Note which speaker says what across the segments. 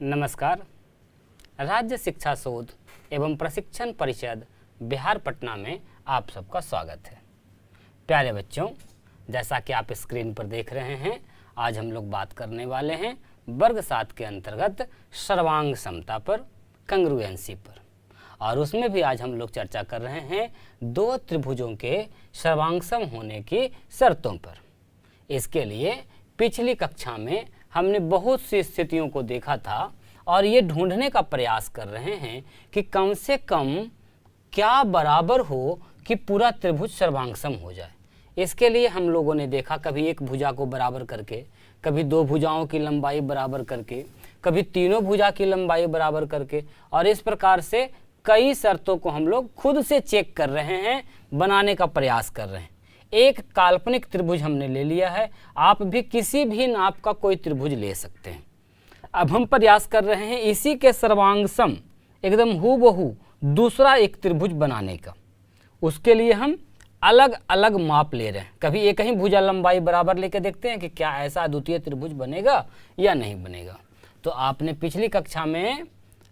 Speaker 1: नमस्कार। राज्य शिक्षा शोध एवं प्रशिक्षण परिषद बिहार पटना में आप सबका स्वागत है। प्यारे बच्चों, जैसा कि आप स्क्रीन पर देख रहे हैं, आज हम लोग बात करने वाले हैं वर्ग 7 के अंतर्गत सर्वांग समता पर, कंग्रुएंसी पर, और उसमें भी आज हम लोग चर्चा कर रहे हैं दो त्रिभुजों के सर्वांगसम होने की शर्तों पर। इसके लिए पिछली कक्षा में हमने बहुत सी स्थितियों को देखा था और ये ढूंढने का प्रयास कर रहे हैं कि कम से कम क्या बराबर हो कि पूरा त्रिभुज सर्वांगसम हो जाए। इसके लिए हम लोगों ने देखा कभी एक भुजा को बराबर करके, कभी दो भुजाओं की लंबाई बराबर करके, कभी तीनों भुजा की लंबाई बराबर करके, और इस प्रकार से कई शर्तों को हम लोग खुद से चेक कर रहे हैं, बनाने का प्रयास कर रहे हैं। एक काल्पनिक त्रिभुज हमने ले लिया है, आप भी किसी भी नाप का कोई त्रिभुज ले सकते हैं। अब हम प्रयास कर रहे हैं इसी के सर्वांगसम एकदम हूबहू दूसरा एक त्रिभुज बनाने का। उसके लिए हम अलग अलग माप ले रहे हैं। कभी एक ही भुजा लंबाई बराबर लेके देखते हैं कि क्या ऐसा अद्वितीय त्रिभुज बनेगा या नहीं बनेगा। तो आपने पिछली कक्षा में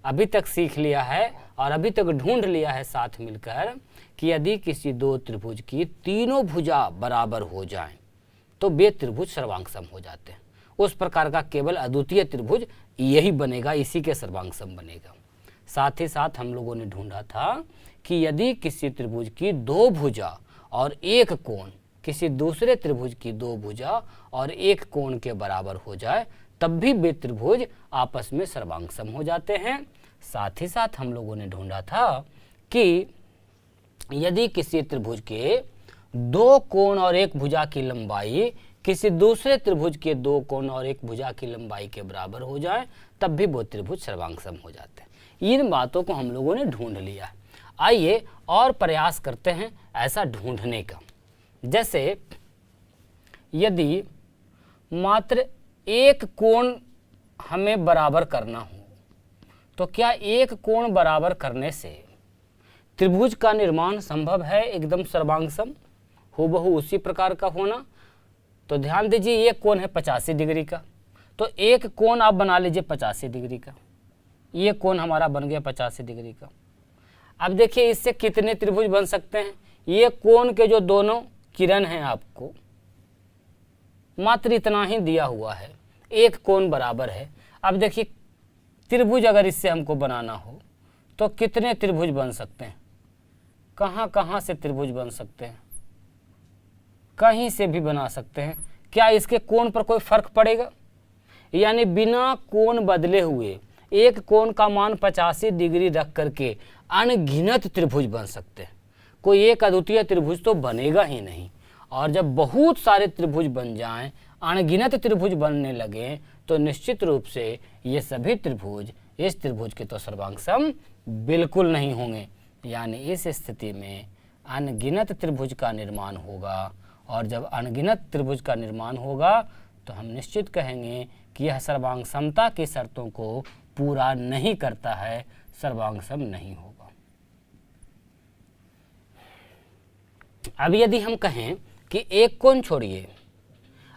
Speaker 1: अभी तक सीख लिया है और अभी तक ढूंढ लिया है साथ मिलकर कि यदि किसी दो त्रिभुज की तीनों भुजा बराबर हो जाएं तो वे त्रिभुज सर्वांगसम हो जाते हैं। उस प्रकार का केवल अद्वितीय त्रिभुज यही बनेगा, इसी के सर्वांगसम बनेगा। साथ ही साथ हम लोगों ने ढूंढा था कि यदि किसी त्रिभुज की दो भुजा और एक कोण किसी दूसरे त्रिभुज की दो भुजा और एक कोण के बराबर हो जाए तब भी वे त्रिभुज आपस में सर्वांगसम हो जाते हैं। साथ ही साथ हम लोगों ने ढूंढा था कि यदि किसी त्रिभुज के दो कोण और एक भुजा की लंबाई किसी दूसरे त्रिभुज के दो कोण और एक भुजा की लंबाई के बराबर हो जाए तब भी वो त्रिभुज सर्वांगसम हो जाते हैं। इन बातों को हम लोगों ने ढूंढ लिया है। आइए और प्रयास करते हैं ऐसा ढूंढने का। जैसे यदि मात्र एक कोण हमें बराबर करना हो तो क्या एक कोण बराबर करने से त्रिभुज का निर्माण संभव है एकदम सर्वांगसम हूबहू उसी प्रकार का होना? तो ध्यान दीजिए, ये कोण है 85 डिग्री का, तो एक कोण आप बना लीजिए 85 डिग्री का। ये कोण हमारा बन गया 85 डिग्री का। अब देखिए इससे कितने त्रिभुज बन सकते हैं। ये कोण के जो दोनों किरण हैं आपको मात्र इतना ही दिया हुआ है, एक कोण बराबर है। अब देखिए त्रिभुज अगर इससे हमको बनाना हो तो कितने त्रिभुज बन सकते हैं? कहाँ कहाँ से त्रिभुज बन सकते हैं? कहीं से भी बना सकते हैं। क्या इसके कोण पर कोई फर्क पड़ेगा? यानी बिना कोण बदले हुए एक कोण का मान 85 डिग्री रख करके अनगिनत त्रिभुज बन सकते हैं। कोई एक अद्वितीय त्रिभुज तो बनेगा ही नहीं। और जब बहुत सारे त्रिभुज बन जाएं, अनगिनत त्रिभुज बनने लगे, तो निश्चित रूप से ये सभी त्रिभुज इस त्रिभुज के तो सर्वांगसम बिल्कुल नहीं होंगे। यानी इस स्थिति में अनगिनत त्रिभुज का निर्माण होगा, और जब अनगिनत त्रिभुज का निर्माण होगा तो हम निश्चित कहेंगे कि यह सर्वांगसमता की शर्तों को पूरा नहीं करता है, सर्वांगसम नहीं होगा। अब यदि हम कहें कि एक कोण छोड़िए,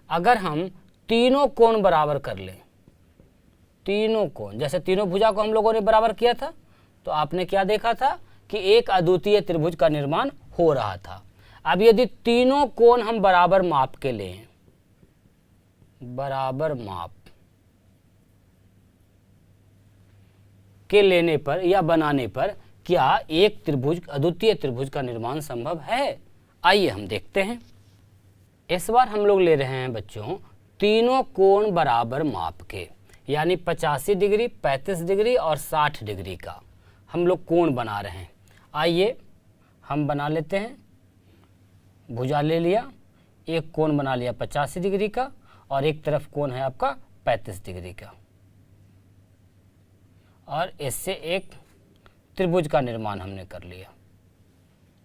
Speaker 1: अगर हम तीनों कोण बराबर कर लें, तीनों कोण, जैसे तीनों भुजा को हम लोगों ने बराबर किया था, तो आपने क्या देखा था कि एक अद्वितीय त्रिभुज का निर्माण हो रहा था। अब यदि तीनों कोण हम बराबर माप के लें, बराबर माप के लेने पर या बनाने पर क्या एक त्रिभुज अद्वितीय त्रिभुज का निर्माण संभव है? आइए हम देखते हैं। इस बार हम लोग ले रहे हैं बच्चों तीनों कोण बराबर माप के, यानी 85 डिग्री, 35 डिग्री और 60 डिग्री का हम लोग कोण बना रहे हैं। आइए हम बना लेते हैं। भुजा ले लिया, एक कोण बना लिया 85 डिग्री का और एक तरफ कोण है आपका 35 डिग्री का, और इससे एक त्रिभुज का निर्माण हमने कर लिया।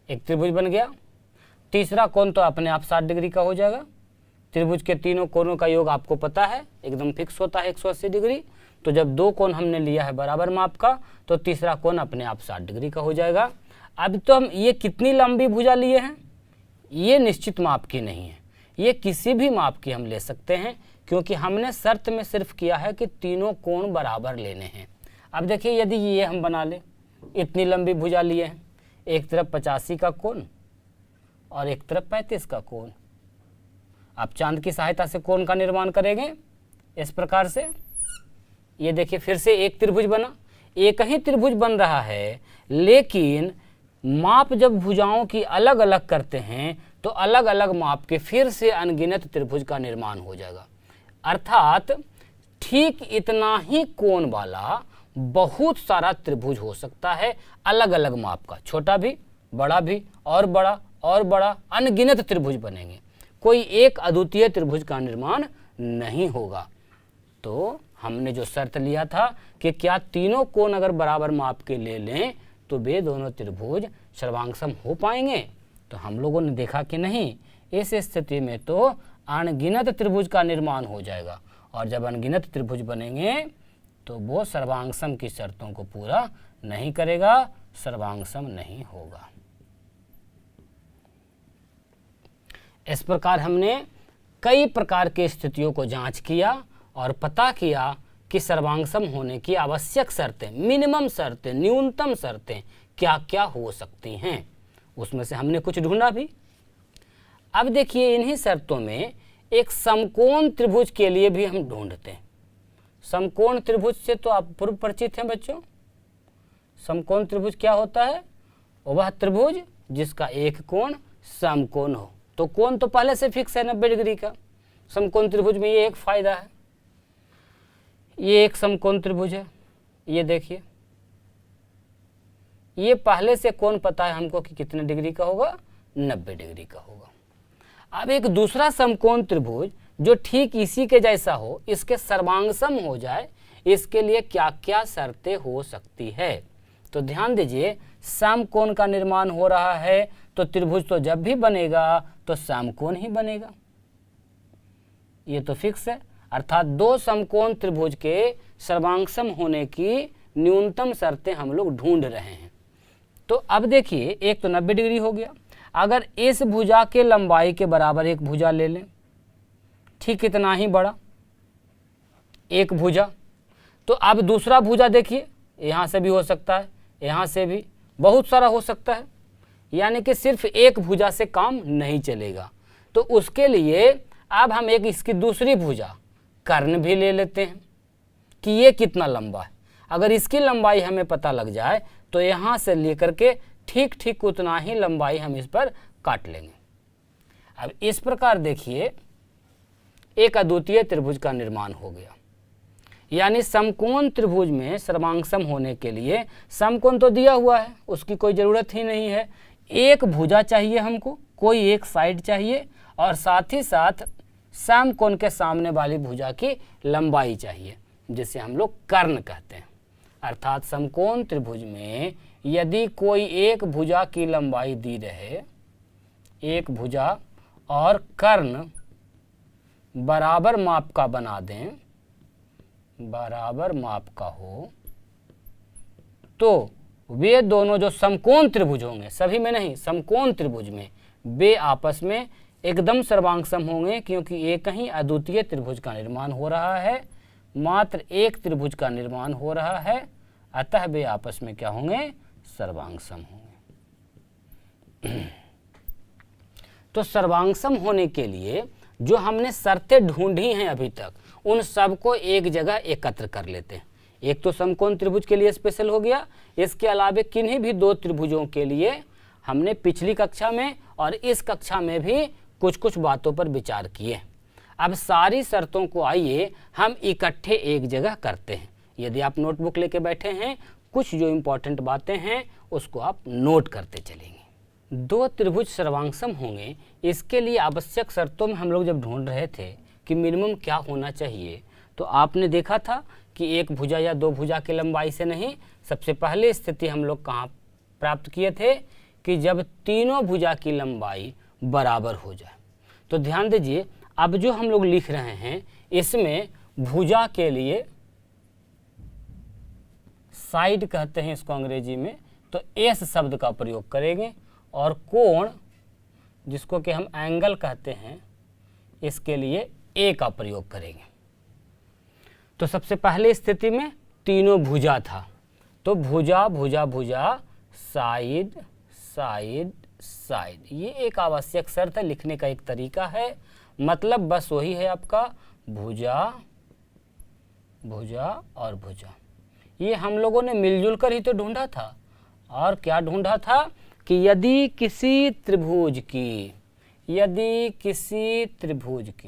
Speaker 1: एक त्रिभुज बन गया। तीसरा कोण तो अपने आप 60 डिग्री का हो जाएगा। त्रिभुज के तीनों कोणों का योग आपको पता है, एकदम फिक्स होता है 180 डिग्री। तो जब दो कोण हमने लिया है बराबर माप का, तो तीसरा कोण अपने आप 60 डिग्री का हो जाएगा। अब तो हम ये कितनी लंबी भुजा लिए हैं, ये निश्चित माप की नहीं है, ये किसी भी माप की हम ले सकते हैं, क्योंकि हमने शर्त में सिर्फ किया है कि तीनों कोण बराबर लेने हैं। अब देखिए यदि ये हम बना लें, इतनी लंबी भुजा लिए हैं, एक तरफ 85 का कोण और एक तरफ 35 का कोण। आप चांद की सहायता से कोण का निर्माण करेंगे इस प्रकार से। ये देखिए फिर से एक त्रिभुज बना, एक ही त्रिभुज बन रहा है, लेकिन माप जब भुजाओं की अलग अलग करते हैं तो अलग अलग माप के फिर से अनगिनत त्रिभुज का निर्माण हो जाएगा। अर्थात ठीक इतना ही कोण वाला बहुत सारा त्रिभुज हो सकता है, अलग अलग माप का, छोटा भी, बड़ा भी, और बड़ा और बड़ा, अनगिनत त्रिभुज बनेंगे। कोई एक अद्वितीय त्रिभुज का निर्माण नहीं होगा। तो हमने जो शर्त लिया था कि क्या तीनों कोण अगर बराबर माप के ले लें तो वे दोनों त्रिभुज सर्वांगसम हो पाएंगे, तो हम लोगों ने देखा कि नहीं, इस स्थिति में तो अनगिनत त्रिभुज का निर्माण हो जाएगा, और जब अनगिनत त्रिभुज बनेंगे तो वो सर्वांगसम की शर्तों को पूरा नहीं करेगा, सर्वांगसम नहीं होगा। इस प्रकार हमने कई प्रकार की स्थितियों को जांच किया और पता किया कि सर्वांगसम होने की आवश्यक शर्तें, मिनिमम शर्तें, न्यूनतम शर्तें क्या क्या हो सकती हैं। उसमें से हमने कुछ ढूंढा भी। अब देखिए इन्हीं शर्तों में एक समकोण त्रिभुज के लिए भी हम ढूंढते हैं। समकोण त्रिभुज से तो आप पूर्व परिचित हैं बच्चों। समकोण त्रिभुज क्या होता है? वह त्रिभुज जिसका एक कोण समकोण हो। तो कोण तो पहले से फिक्स है 90 डिग्री का। समकोण त्रिभुज में ये एक फायदा है। ये एक समकोण त्रिभुज है, ये देखिए, ये पहले से कोण पता है हमको कि कितने डिग्री का होगा, 90 डिग्री का होगा। अब एक दूसरा समकोण त्रिभुज जो ठीक इसी के जैसा हो, इसके सर्वांगसम हो जाए, इसके लिए क्या क्या शर्तें हो सकती है। तो ध्यान दीजिए, समकोण का निर्माण हो रहा है तो त्रिभुज तो जब भी बनेगा तो समकोण ही बनेगा, ये तो फिक्स है। अर्थात दो समकोण त्रिभुज के सर्वांगसम होने की न्यूनतम शर्तें हम लोग ढूंढ रहे हैं। तो अब देखिए, एक तो 90 डिग्री हो गया। अगर इस भुजा के लंबाई के बराबर एक भुजा ले लें, ठीक इतना ही बड़ा एक भुजा, तो अब दूसरा भुजा देखिए, यहाँ से भी हो सकता है, यहाँ से भी, बहुत सारा हो सकता है। यानी कि सिर्फ एक भुजा से काम नहीं चलेगा। तो उसके लिए अब हम एक इसकी दूसरी भुजा कर्ण भी ले लेते हैं कि ये कितना लंबा है। अगर इसकी लंबाई हमें पता लग जाए तो यहाँ से लेकर के ठीक ठीक उतना ही लंबाई हम इस पर काट लेंगे। अब इस प्रकार देखिए, एक अद्वितीय त्रिभुज का निर्माण हो गया। यानी समकोण त्रिभुज में सर्वांगसम होने के लिए समकोण तो दिया हुआ है, उसकी कोई ज़रूरत ही नहीं है। एक भुजा चाहिए हमको, कोई एक साइड चाहिए, और साथ ही साथ समकोण के सामने वाली भुजा की लंबाई चाहिए, जिसे हम लोग कर्ण कहते हैं। अर्थात समकोण त्रिभुज में यदि कोई एक भुजा की लंबाई दी रहे, एक भुजा और कर्ण बराबर माप का बना दें, बराबर माप का हो, तो वे दोनों जो समकोण त्रिभुज होंगे, सभी में नहीं, समकोण त्रिभुज में, वे आपस में एकदम सर्वांगसम होंगे, क्योंकि एक ही अद्वितीय त्रिभुज का निर्माण हो रहा है, मात्र एक त्रिभुज का निर्माण हो रहा है, अतः वे आपस में क्या होंगे, सर्वांगसम होंगे। तो सर्वांगसम होने के लिए जो हमने शर्तें ढूंढी हैं अभी तक, उन सबको एक जगह एकत्र कर लेते हैं। एक तो समकोण त्रिभुज के लिए स्पेशल हो गया, इसके अलावा किन्हीं भी दो त्रिभुजों के लिए हमने पिछली कक्षा में और इस कक्षा में भी कुछ कुछ बातों पर विचार किए। अब सारी शर्तों को आइए हम इकट्ठे एक जगह करते हैं। यदि आप नोटबुक लेके बैठे हैं, कुछ जो इम्पोर्टेंट बातें हैं उसको आप नोट करते चलेंगे। दो त्रिभुज सर्वांगसम होंगे, इसके लिए आवश्यक शर्तों में हम लोग जब ढूंढ रहे थे कि मिनिमम क्या होना चाहिए, तो आपने देखा था कि एक भुजा या दो भुजा की लंबाई से नहीं, सबसे पहले स्थिति हम लोग कहाँ प्राप्त किए थे कि जब तीनों भुजा की लंबाई बराबर हो जाए। तो ध्यान दीजिए, अब जो हम लोग लिख रहे हैं इसमें भुजा के लिए साइड कहते हैं इसको अंग्रेजी में, तो एस शब्द का प्रयोग करेंगे, और कोण जिसको कि हम एंगल कहते हैं, इसके लिए ए का प्रयोग करेंगे। तो सबसे पहले स्थिति में तीनों भुजा था, तो भुजा भुजा भुजा, साइड साइड साइड, ये एक आवश्यक शर्त है, लिखने का एक तरीका है, मतलब बस वही है आपका भुजा भुजा और भुजा। ये हम लोगों ने मिलजुल कर ही तो ढूंढा था। और क्या ढूंढा था कि यदि किसी त्रिभुज की,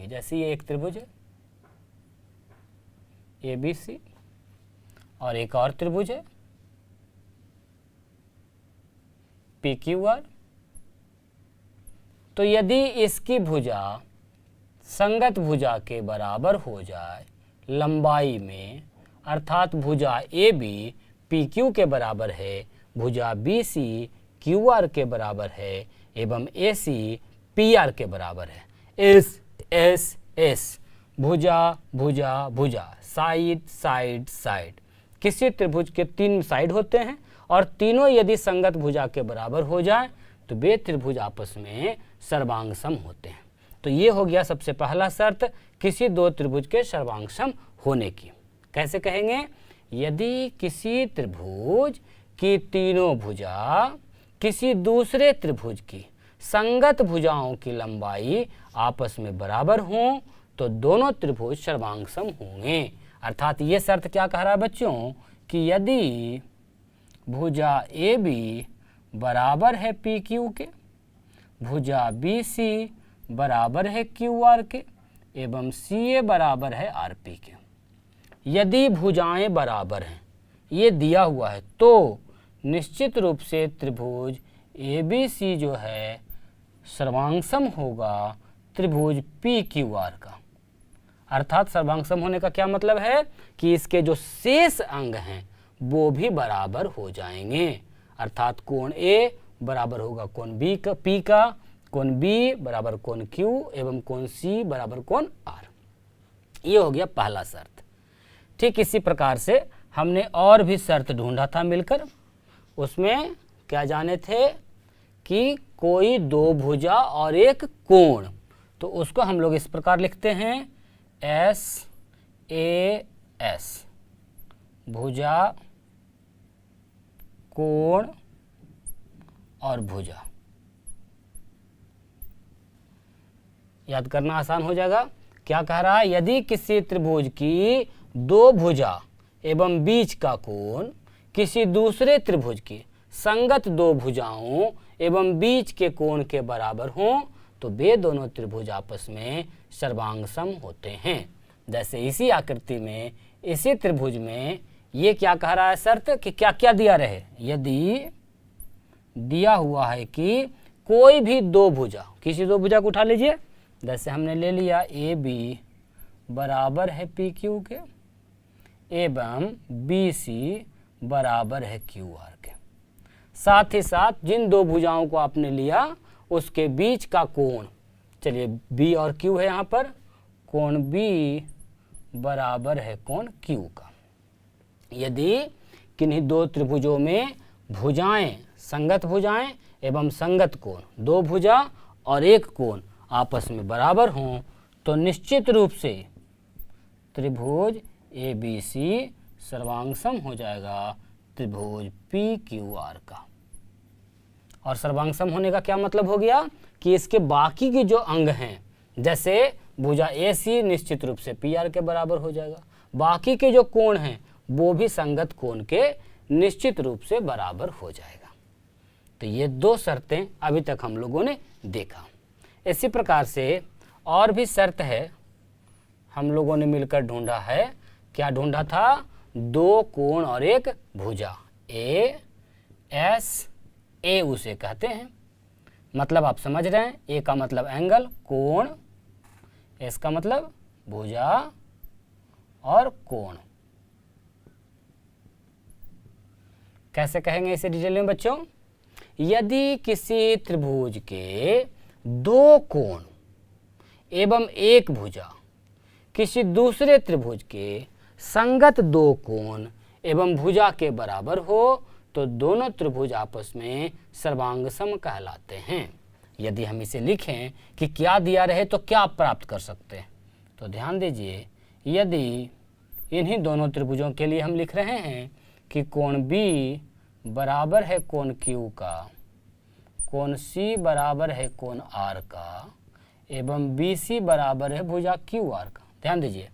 Speaker 1: जैसे ये एक त्रिभुज है ABC और एक और त्रिभुज है PQR, तो यदि इसकी भुजा संगत भुजा के बराबर हो जाए लंबाई में, अर्थात भुजा AB PQ के बराबर है, भुजा BC QR के बराबर है एवं AC PR के बराबर है। S भुजा भुजा भुजा, साइड साइड साइड, किसी त्रिभुज के 3 साइड होते हैं और तीनों यदि संगत भुजा के बराबर हो जाए तो वे त्रिभुज आपस में सर्वांग सम होते हैं। तो ये हो गया सबसे पहला शर्त किसी 2 त्रिभुज के सर्वांग सम होने की। कैसे कहेंगे? यदि किसी त्रिभुज की तीनों भुजा किसी दूसरे त्रिभुज की संगत भुजाओं की लंबाई आपस में बराबर हों तो दोनों त्रिभुज सर्वांग सम होंगे। अर्थात ये शर्त क्या कह रहा है बच्चों कि यदि भुजा AB बराबर है PQ के, भुजा BC बराबर है QR के एवं CA बराबर है RP के, यदि भुजाएं बराबर हैं, ये दिया हुआ है, तो निश्चित रूप से त्रिभुज ABC जो है सर्वांग सम होगा त्रिभुज PQR का। अर्थात सर्वांग सम होने का क्या मतलब है कि इसके जो शेष अंग हैं वो भी बराबर हो जाएंगे। अर्थात कोण A बराबर होगा कोण P का, कोण B बराबर कोण Q एवं कोण C बराबर कोण R। ये हो गया पहला शर्त। ठीक इसी प्रकार से हमने और भी शर्त ढूंढा था मिलकर। उसमें क्या जाने थे कि कोई 2 भुजा और एक कोण, तो उसको हम लोग इस प्रकार लिखते हैं SAS, भुजा कोण और भुजा। याद करना आसान हो जाएगा। क्या कह रहा है? यदि किसी त्रिभुज की 2 भुजा एवं बीच का कोण किसी दूसरे त्रिभुज की संगत 2 भुजाओं एवं बीच के कोण के बराबर हों तो वे दोनों त्रिभुज आपस में सर्वांग सम होते हैं। जैसे इसी आकृति में इसी त्रिभुज में ये क्या कह रहा है शर्त कि क्या क्या दिया रहे? यदि दिया हुआ है कि कोई भी 2 भुजा, किसी 2 भुजा को उठा लीजिए, जैसे हमने ले लिया AB बराबर है PQ के एवं BC बराबर है QR के, साथ ही साथ जिन 2 भुजाओं को आपने लिया उसके बीच का कोण, चलिए B और Q है यहाँ पर, कोण B बराबर है कोण Q का। यदि किन्हीं 2 त्रिभुजों में भुजाएं, संगत भुजाएं एवं संगत कोण, 2 भुजा और एक कोण आपस में बराबर हों तो निश्चित रूप से त्रिभुज ABC सर्वांग सम हो जाएगा त्रिभुज PQR का। और सर्वांग सम होने का क्या मतलब हो गया कि इसके बाकी के जो अंग हैं, जैसे भुजा AC निश्चित रूप से PR के बराबर हो जाएगा, बाकी के जो कोण हैं वो भी संगत कोण के निश्चित रूप से बराबर हो जाएगा। तो ये 2 शर्तें अभी तक हम लोगों ने देखा। इसी प्रकार से और भी शर्त है, हम लोगों ने मिलकर ढूंढा है। क्या ढूंढा था? 2 कोण और एक भुजा, A उसे कहते हैं, मतलब आप समझ रहे हैं। A का मतलब एंगल, कोण, S का मतलब भुजा और कोण। कैसे कहेंगे इसे डिटेल में बच्चों? यदि किसी त्रिभुज के 2 कोण एवं एक भुजा किसी दूसरे त्रिभुज के संगत 2 कोण एवं भुजा के बराबर हो तो दोनों त्रिभुज आपस में सर्वांग सम कहलाते हैं। यदि हम इसे लिखें कि क्या दिया रहे तो क्या आप प्राप्त कर सकते हैं, तो ध्यान दीजिए, इन्हीं दोनों त्रिभुजों के लिए हम लिख रहे हैं कि कोण B बराबर है कोण Q का, कोण C बराबर है कोण R का, एवं BC बराबर है भुजा QR का। ध्यान दीजिए,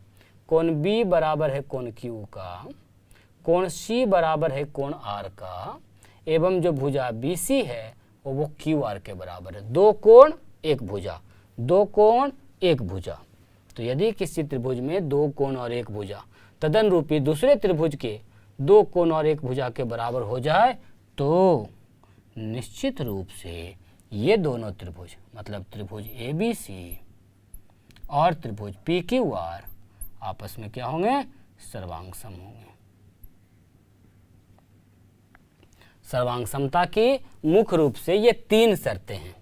Speaker 1: कोण B बराबर है कोण Q का, कोण C बराबर है कोण R का, एवं जो भुजा BC है वो QR के बराबर है। दो कोण एक भुजा, दो कोण एक भुजा। तो यदि किसी त्रिभुज में दो कोण और एक भुजा तदन रूपी दूसरे त्रिभुज के दो कोण और एक भुजा के बराबर हो जाए तो निश्चित रूप से ये दोनों त्रिभुज मतलब त्रिभुज ABC और त्रिभुज PQR आपस में क्या होंगे? सर्वांग सम होंगे। सर्वांग समता की मुख्य रूप से ये तीन शर्तें हैं,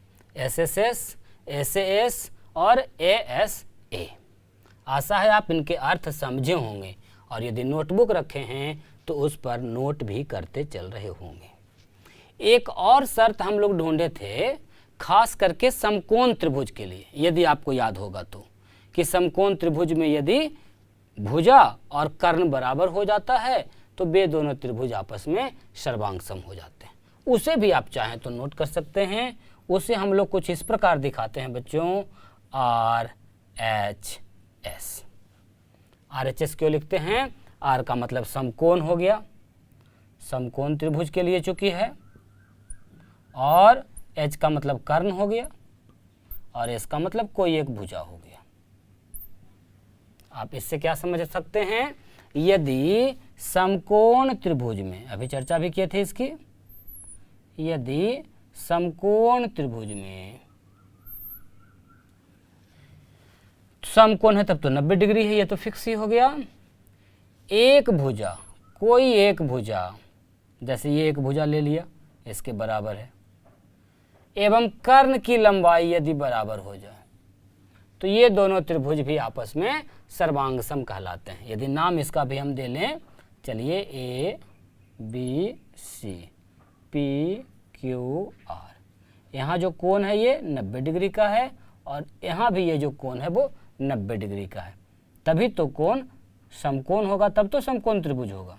Speaker 1: SSS, SAS और ASA। आशा है आप इनके अर्थ समझे होंगे और यदि नोटबुक रखे हैं तो उस पर नोट भी करते चल रहे होंगे। एक और शर्त हम लोग ढूंढे थे खास करके समकोण त्रिभुज के लिए, यदि आपको याद होगा तो, कि समकोण त्रिभुज में यदि भुजा और कर्ण बराबर हो जाता है तो वे दोनों त्रिभुज आपस में सर्वांग सम हो जाते हैं। उसे भी आप चाहें तो नोट कर सकते हैं। उसे हम लोग कुछ इस प्रकार दिखाते हैं बच्चों, RHS। RHS क्यों लिखते हैं? R का मतलब समकोण हो गया, समकोण त्रिभुज के लिए चूंकि है, और H का मतलब कर्ण हो गया, और S का मतलब कोई एक भुजा हो गया। आप इससे क्या समझ सकते हैं? यदि समकोण त्रिभुज में, अभी चर्चा भी किए थे इसकी, यदि समकोण त्रिभुज में समकोण है तब तो 90 डिग्री है, ये तो फिक्स ही हो गया। एक भुजा, कोई एक भुजा, जैसे ये एक भुजा ले लिया, इसके बराबर है, एवं कर्ण की लंबाई यदि बराबर हो जाए तो ये दोनों त्रिभुज भी आपस में सर्वांग सम कहलाते हैं। यदि नाम इसका भी हम दे लें, चलिए ABC PQR, यहाँ जो कोण है ये 90 डिग्री का है और यहाँ भी ये जो कोण है वो 90 डिग्री का है, तभी तो कोण समकोण होगा, तब तो समकोण त्रिभुज होगा।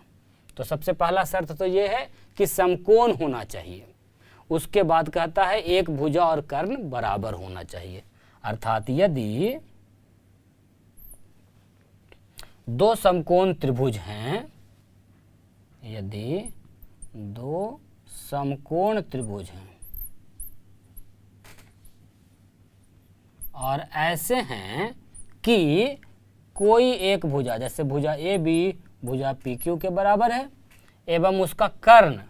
Speaker 1: तो सबसे पहला शर्त तो ये है कि समकोण होना चाहिए। उसके बाद कहता है एक भुजा और कर्ण बराबर होना चाहिए, अर्थात यदि दो समकोण त्रिभुज हैं, यदि दो समकोण त्रिभुज हैं और ऐसे हैं कि कोई एक भुजा, जैसे भुजा AB भुजा PQ के बराबर है एवं उसका कर्ण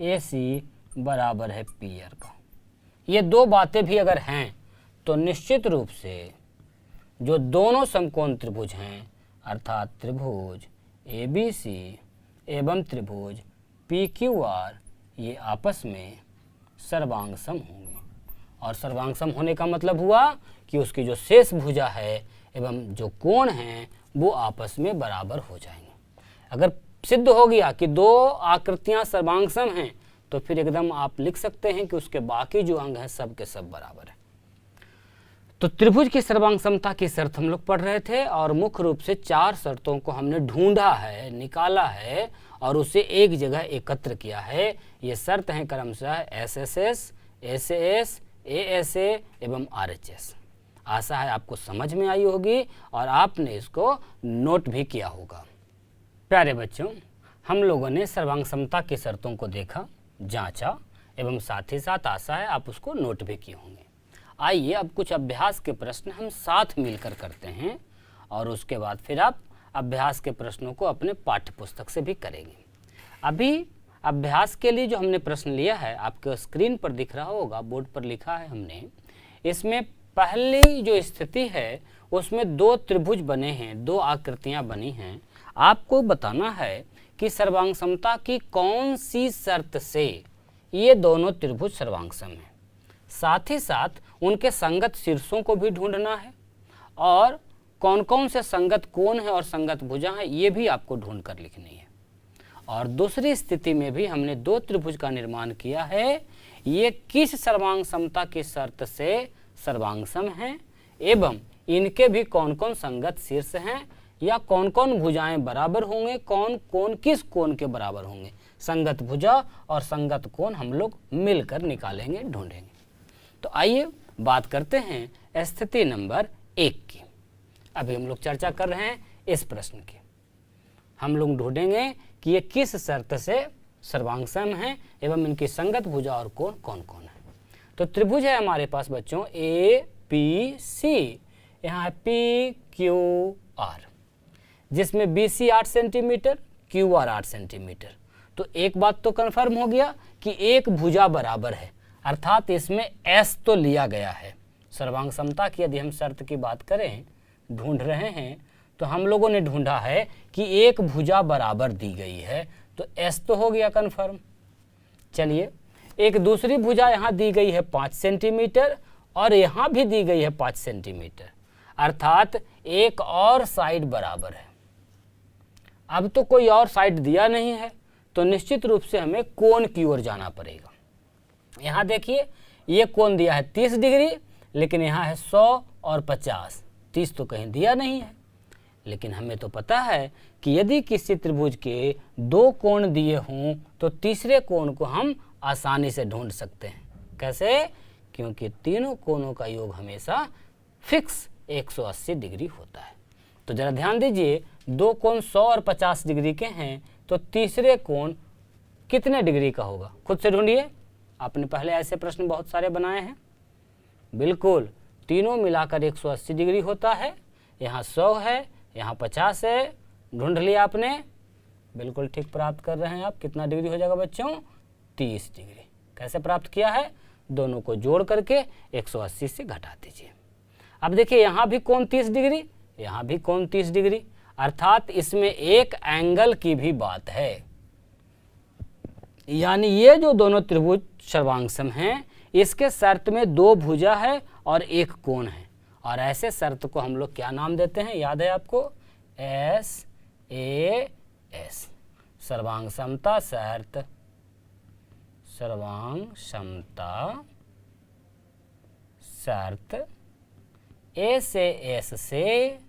Speaker 1: AC बराबर है PR का, ये दो बातें भी अगर हैं तो निश्चित रूप से जो दोनों समकोण त्रिभुज हैं अर्थात त्रिभुज ABC एवं त्रिभुज PQR ये आपस में सर्वांग सम होंगे। और सर्वांग सम होने का मतलब हुआ कि उसकी जो शेष भुजा है एवं जो कोण हैं वो आपस में बराबर हो जाएंगे। अगर सिद्ध हो गया कि दो आकृतियां सर्वांग सम हैं तो फिर एकदम आप लिख सकते हैं कि उसके बाकी जो अंग हैं सब के सब बराबर है। तो त्रिभुज की सर्वांग समता की शर्त हम लोग पढ़ रहे थे और मुख्य रूप से चार शर्तों को हमने ढूंढा है, निकाला है और उसे एक जगह एकत्र किया है। ये शर्त हैं क्रमशः SSS, SAS, ASA एवं RHS। आशा है आपको समझ में आई होगी और आपने इसको नोट भी किया होगा। प्यारे बच्चों, हम लोगों ने सर्वांग समता की शर्तों को देखा, जांचा एवं साथ ही साथ आशा है आप उसको नोट भी किए होंगे। आइए अब कुछ अभ्यास के प्रश्न हम साथ मिलकर करते हैं और उसके बाद फिर आप अभ्यास के प्रश्नों को अपने पाठ्य पुस्तक से भी करेंगे। अभी अभ्यास के लिए जो हमने प्रश्न लिया है आपके स्क्रीन पर दिख रहा होगा, बोर्ड पर लिखा है हमने। इसमें पहली जो स्थिति है उसमें दो त्रिभुज बने हैं, दो आकृतियां बनी हैं। आपको बताना है कि सर्वांग समता की कौन सी शर्त से ये दोनों त्रिभुज सर्वांग सम हैं। साथ ही साथ उनके संगत शीर्षों को भी ढूंढना है और कौन कौन से संगत कोण है और संगत भुजा है ये भी आपको ढूंढ कर लिखनी है। और दूसरी स्थिति में भी हमने दो त्रिभुज का निर्माण किया है, ये किस सर्वांग समता की शर्त से सर्वांग सम हैं एवं इनके भी कौन कौन संगत शीर्ष हैं या कौन कौन भुजाएं बराबर होंगे, कौन कौन किस कोण के बराबर होंगे। संगत भुजा और संगत कोण हम लोग मिलकर निकालेंगे, ढूंढेंगे। तो आइए बात करते हैं स्थिति नंबर 1 की। अभी हम लोग चर्चा कर रहे हैं इस प्रश्न की। हम लोग ढूंढेंगे कि ये किस शर्त से सर्वांगसम है एवं इनकी संगत भुजा और कोण कौन कौन है। तो त्रिभुज है हमारे पास बच्चों APC, यहाँ है PQR, जिसमें BC 8 सेंटीमीटर, QR 8 सेंटीमीटर। तो एक बात तो कंफर्म हो गया कि एक भुजा बराबर है, अर्थात इसमें S तो लिया गया है। सर्वांग समता की यदि हम शर्त की बात करें, ढूंढ रहे हैं, तो हम लोगों ने ढूंढा है कि एक भुजा बराबर दी गई है, तो S तो हो गया कंफर्म। चलिए, एक दूसरी भुजा यहाँ दी गई है 5 सेंटीमीटर और यहाँ भी दी गई है 5 सेंटीमीटर, अर्थात एक और साइड बराबर है। अब तो कोई और साइड दिया नहीं है, तो निश्चित रूप से हमें कोण की ओर जाना पड़ेगा। यहाँ देखिए, ये कोण दिया है 30 डिग्री, लेकिन यहाँ है 100 और 50, 30 तो कहीं दिया नहीं है। लेकिन हमें तो पता है कि यदि किसी त्रिभुज के 2 कोण दिए हों तो तीसरे कोण को हम आसानी से ढूंढ सकते हैं। कैसे? क्योंकि तीनों कोणों का योग हमेशा फिक्स 180 डिग्री होता है। तो जरा ध्यान दीजिए, 2 कोण 100 और 50 डिग्री के हैं, तो तीसरे कोण कितने डिग्री का होगा? खुद से ढूंढिए। आपने पहले ऐसे प्रश्न बहुत सारे बनाए हैं। बिल्कुल, तीनों मिलाकर 180 डिग्री होता है। यहाँ 100 है, यहाँ 50 है। ढूंढ लिया आपने, बिल्कुल ठीक प्राप्त कर रहे हैं आप। कितना डिग्री हो जाएगा बच्चों? 30 डिग्री। कैसे प्राप्त किया है? दोनों को जोड़ करके 180 से घटा दीजिए। अब देखिए, यहाँ भी कोण 30 डिग्री, यहाँ भी कोण 30 डिग्री, अर्थात इसमें एक एंगल की भी बात है। यानी ये जो दोनों त्रिभुज सर्वांगसम हैं, इसके शर्त में 2 भुजा है और 1 कोण है। और ऐसे शर्त को हम लोग क्या नाम देते हैं? याद है आपको? SAS, सर्वांग समता शर्त। सर्वांग समता शर्त A से S से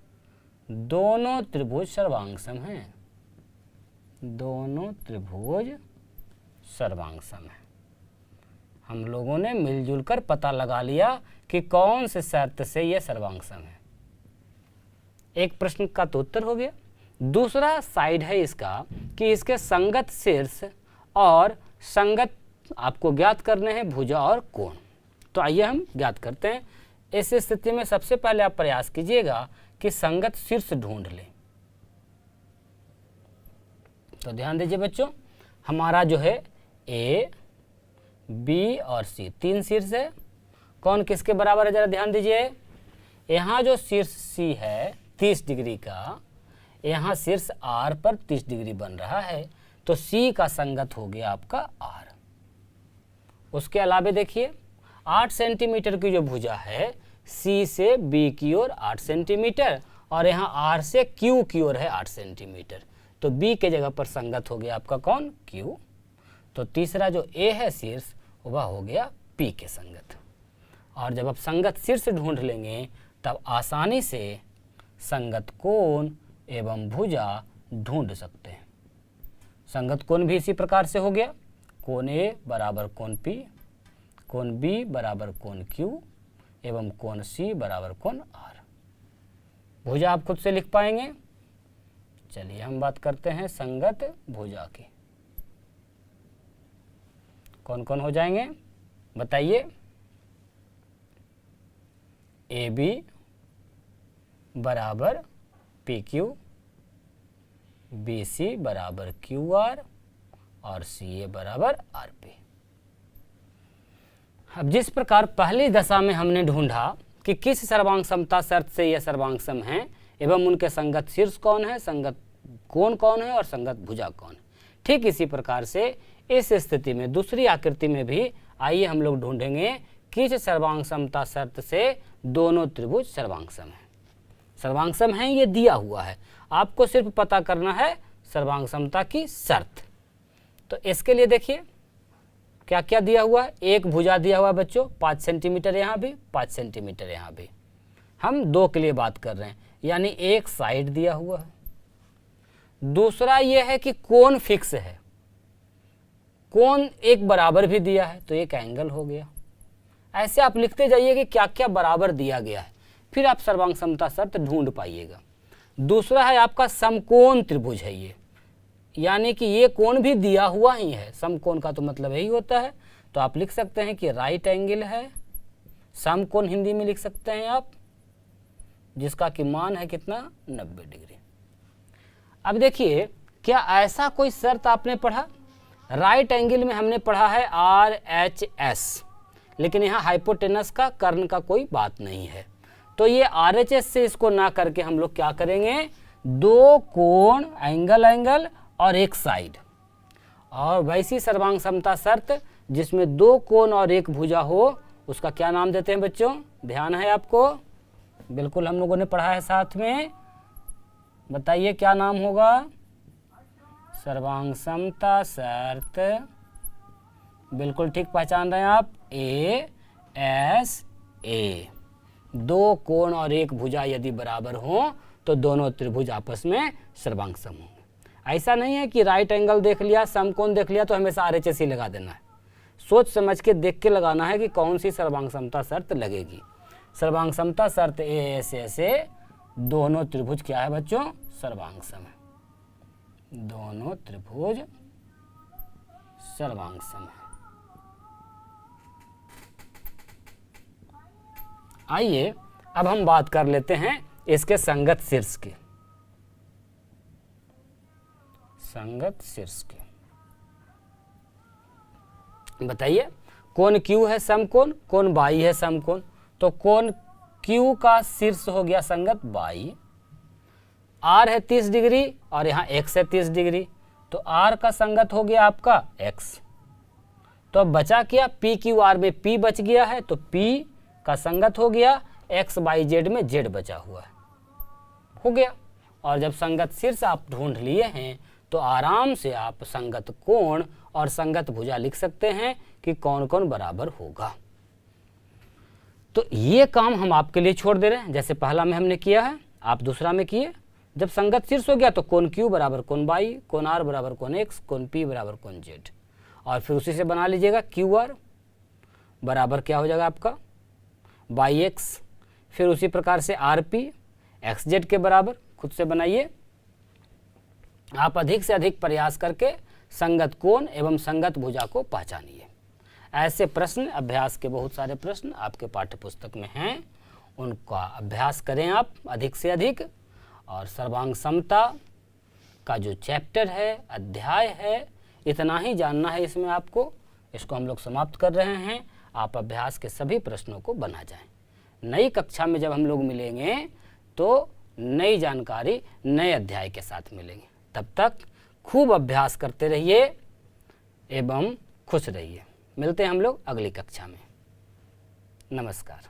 Speaker 1: दोनों त्रिभुज सर्वांगसम हैं। दोनों त्रिभुज सर्वांगसम है। हम लोगों ने मिलजुल कर पता लगा लिया कि कौन से शर्त से यह सर्वांगसम है। एक प्रश्न का तो उत्तर हो गया। दूसरा साइड है इसका कि इसके संगत शीर्ष और संगत आपको ज्ञात करने हैं भुजा और कोण। तो आइए हम ज्ञात करते हैं। इस स्थिति में सबसे पहले आप प्रयास कीजिएगा कि संगत शीर्ष ढूंढ लें। तो ध्यान दीजिए बच्चों, हमारा जो है A, B और C 3 शीर्ष है। कौन किसके बराबर है? जरा ध्यान दीजिए। यहाँ जो शीर्ष C है 30 डिग्री का, यहाँ शीर्ष R पर 30 डिग्री बन रहा है, तो C का संगत हो गया आपका R। उसके अलावा देखिए, 8 सेंटीमीटर की जो भुजा है, C से B की ओर 8 सेंटीमीटर और यहाँ R से Q की ओर है 8 सेंटीमीटर, तो B के जगह पर संगत हो गया आपका कौन? Q। तो तीसरा जो A है शीर्ष, वह हो गया P के संगत। और जब आप संगत शीर्ष ढूंढ लेंगे, तब आसानी से संगत कोण एवं भुजा ढूंढ सकते हैं। संगत कोण भी इसी प्रकार से हो गया। कोण A बराबर कोण P, कोण B बराबर कोण Q एवं कोण C बराबर कोण R। भुजा आप खुद से लिख पाएंगे। चलिए हम बात करते हैं संगत भुजा की। कौन कौन हो जाएंगे बताइए? AB बराबर PQ, BC बराबर QR और CA बराबर RP। अब जिस प्रकार पहली दशा में हमने ढूंढा कि किस सर्वांग समता शर्त से यह सर्वांगसम हैं एवं उनके संगत शीर्ष कौन है, संगत कोण कौन है और संगत भुजा कौन है, ठीक इसी प्रकार से इस स्थिति में दूसरी आकृति में भी आइए हम लोग ढूंढेंगे किस सर्वांग समता शर्त से दोनों त्रिभुज सर्वांगसम है। सर्वांगसम है ये दिया हुआ है, आपको सिर्फ पता करना है सर्वांग समता की शर्त। तो इसके लिए देखिए क्या क्या दिया हुआ है। एक भुजा दिया हुआ है बच्चों 5 सेंटीमीटर, यहाँ भी 5 सेंटीमीटर, यहाँ भी। हम 2 के लिए बात कर रहे हैं। यानी एक साइड दिया हुआ है। दूसरा यह है कि कोण फिक्स है, कोण एक बराबर भी दिया है तो एक एंगल हो गया। ऐसे आप लिखते जाइए कि क्या क्या बराबर दिया गया है, फिर आप सर्वांग समता शर्त ढूंढ पाइएगा। दूसरा है आपका समकोण त्रिभुज है ये, यानी कि ये कोण भी दिया हुआ ही है, समकोण का तो मतलब यही होता है। तो आप लिख सकते हैं कि राइट एंगल है, समकोण हिंदी में लिख सकते हैं आप, जिसका कि मान है कितना 90 डिग्री। अब देखिए, क्या ऐसा कोई शर्त आपने पढ़ा? राइट एंगल में हमने पढ़ा है RHS, लेकिन यहाँ हाइपोटेनस का कर्ण का कोई बात नहीं है। तो ये RHS से इसको ना करके हम लोग क्या करेंगे, दो कोण एंगल एंगल और एक साइड, और वैसी सर्वांग समता शर्त जिसमें दो कोण और एक भुजा हो, उसका क्या नाम देते हैं बच्चों? ध्यान है आपको? बिल्कुल हम लोगों ने पढ़ा है साथ में, बताइए क्या नाम होगा? सर्वांग समता शर्त, बिल्कुल ठीक पहचान रहे हैं आप, ASA। दो कोण और एक भुजा यदि बराबर हो तो दोनों त्रिभुज आपस में सर्वांग सम होंगे। ऐसा नहीं है कि राइट एंगल देख लिया, समकोण देख लिया तो हमेशा RHS ही लगा देना है। सोच समझ के देख के लगाना है कि कौन सी सर्वांग समता शर्त लगेगी। सर्वांग समता शर्त ASA से दोनों त्रिभुज क्या है बच्चों? सर्वांग सम है, दोनों त्रिभुज सर्वांग सम है। आइए अब हम बात कर लेते हैं इसके संगत शीर्ष की। संगत शीर्ष की बताइए, कोण Q है समकोण, कोण बाई है समकोण, तो कोण Q का शीर्ष हो गया संगत बाई, R है 30 डिग्री और यहाँ X है 30 डिग्री, तो R का संगत हो गया आपका X। तो अब बचा क्या? PQR में P बच गया है, तो P का संगत हो गया, XYZ में Z बचा हुआ है, हो गया। और जब संगत शीर्ष आप ढूंढ लिए हैं तो आराम से आप संगत कोण और संगत भुजा लिख सकते हैं कि कौन कौन बराबर होगा। तो ये काम हम आपके लिए छोड़ दे रहे हैं, जैसे पहला में हमने किया है आप दूसरा में किए। जब संगत शीर्ष हो गया तो कोण Q बराबर कोण बाई, कोण R बराबर कोण X, कोण P बराबर कोण Z, और फिर उसी से बना लीजिएगा QR बराबर क्या हो जाएगा आपका बाई X, फिर उसी प्रकार से RP XZ के बराबर खुद से बनाइए। आप अधिक से अधिक प्रयास करके संगत कोण एवं संगत भुजा को पहचानिए। ऐसे प्रश्न, अभ्यास के बहुत सारे प्रश्न आपके पाठ्य पुस्तक में हैं, उनका अभ्यास करें आप अधिक से अधिक। और सर्वांग समता का जो चैप्टर है, अध्याय है, इतना ही जानना है इसमें आपको। इसको हम लोग समाप्त कर रहे हैं। आप अभ्यास के सभी प्रश्नों को बना जाएं। नई कक्षा में जब हम लोग मिलेंगे तो नई जानकारी नए अध्याय के साथ मिलेंगे। तब तक खूब अभ्यास करते रहिए एवं खुश रहिए। मिलते हैं हम लोग अगली कक्षा में। नमस्कार।